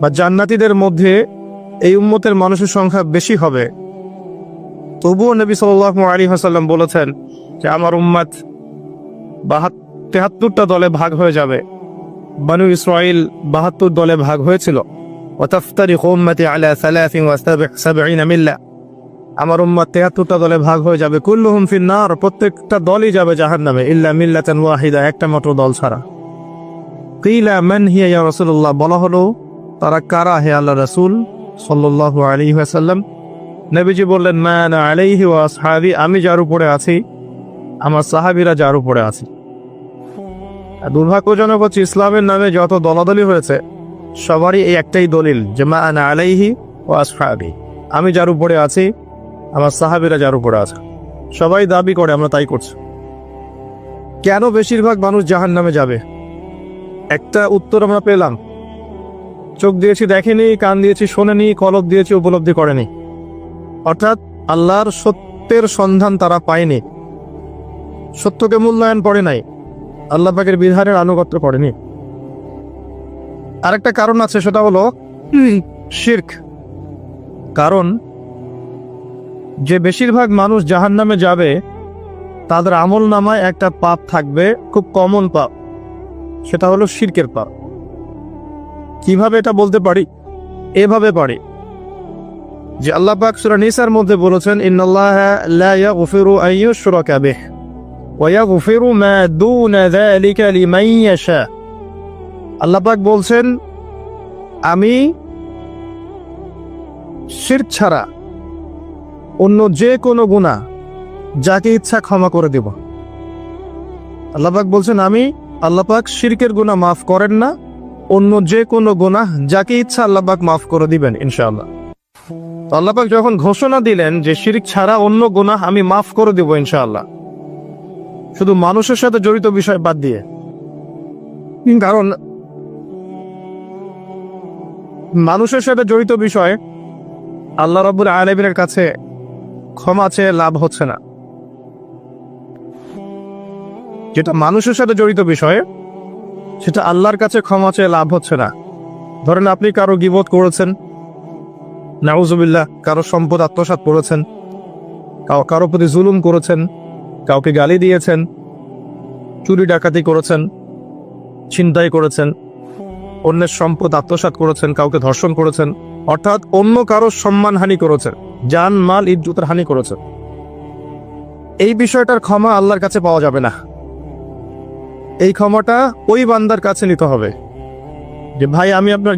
বা জান্নাতীদের মধ্যে এই উম্মতের মানুষের সংখ্যা বেশি হবে, তবুও নবী সাল্লাল্লাহু আলাইহি ওয়াসাল্লাম বলেছেন যে আমার উম্মত 73টা দলে ভাগ হয়ে যাবে। বনু ইসরাইল 72 দলে ভাগ হয়েছিল। ওয়াতাফতারিকু উম্মতি আলা 73 মিল্লা, আমার উম্মত 73টা দলে ভাগ হয়ে যাবে। কুল্লুহুম ফিন্নার, প্রত্যেকটা দলই যাবে জাহান্নামে, ইল্লা মিল্লাতান ওয়াহিদা, একটা মাত্র দল ছাড়া। কিলা মান হিয়া ইয়া রাসূলুল্লাহ, বলা হলো তারা কারা হে আল্লাহ রাসূল সাল্লাল্লাহু আলাইহি ওয়াসাল্লাম? নবীজি বললেন মা আনা আলাইহি ওয়া আসহাবি, আমি যার উপরে আছি, আমার সাহাবীরা যার উপরে আছে। দুর্ভাগ্যজনক হচ্ছে ইসলামের নামে যত দলাদলি হয়েছে সবারই এই একটাই দলিল যে মা আনা আলাইহি ওয়া আসহাবি, আমি যার উপরে আছি, আমার সাহাবীরা যার উপরে আছে। সবাই দাবি করে, আমরা তাই করছি। কেন বেশিরভাগ মানুষ জাহান্নামে যাবে? একটা উত্তর আমরা পেলাম, চোখ দিয়েছি দেখেনি, কান দিয়েছি শোনেনি, কলব দিয়েছি উপলব্ধি করেনি। অর্থাৎ আল্লাহর সত্যের সন্ধান তারা পায়নি, সত্যকে মূল্যায়ন করে নাই, আল্লাহ পাকের বিধানের আনুগত্য করেনি। আরেকটা কারণ আছে, সেটা হলো শিরক। কারণ যে বেশিরভাগ মানুষ জাহান্নামে যাবে তাদের আমল নামায় একটা পাপ থাকবে, খুব কমন পাপ, সেটা হলো শিরকের পাপ। কিভাবে এটা বলতে পারি? এভাবে পারি যে আল্লাহ পাক সূরা নিসার মধ্যে বলেছেন ইন্নাল্লাহা লা ইয়াগফিরু আন ইউশরাকা বিহি ওয়া ইয়াগফিরু মা দুনা যালিকা লিমান ইয়াশা। আল্লাহ পাক বলছেন আমি শিরক ছাড়া অন্য যে কোনো গুনাহ যাকে ইচ্ছা ক্ষমা করে দেব। আল্লাহ পাক বলছেন আমি, আল্লাহ পাক শিরকের গুনাহ মাফ করেন না, অন্য যে কোনো গুনাহ যাকে ইচ্ছা আল্লাহ পাক মাফ করে দিবেন ইনশাআল্লাহ। আল্লাহ পাক যখন ঘোষণা দিলেন যে শিরক ছাড়া অন্য গুনাহ আমি মাফ করে দেব ইনশাআল্লাহ, শুধু মানুষের সাথে জড়িত বিষয় বাদ দিয়ে। কারণ মানুষের সাথে জড়িত বিষয় আল্লাহ রাব্বুল আলামিনের কাছে ক্ষমা চেয়ে লাভ হচ্ছে না। যেটা মানুষের সাথে জড়িত বিষয় সেটা আল্লাহর কাছে ক্ষমা চেয়ে লাভ হচ্ছে না। ধরেন আপনি কারো গীবত করেছেন, নাউজুবিল্লাহ, কারো সম্পদ আত্মসাৎ করেছেন, কারো প্রতি জুলুম করেছেন, কাউকে গালি দিয়েছেন, চুরি ডাকাতি করেছেন, ছিনতাই করেছেন, অন্যের সম্পদ আত্মসাৎ করেছেন, কাউকে ধর্ষণ করেছেন, অর্থাৎ অন্য কারো সম্মানহানি করেছেন, জান মাল ইজ্জতের হানি করেছেন। এই বিষয়টার ক্ষমা আল্লাহর কাছে পাওয়া যাবে না। এই ক্ষমাটা ওই বান্দার কাছে নিতে হবে যে ভাই আমি আপনার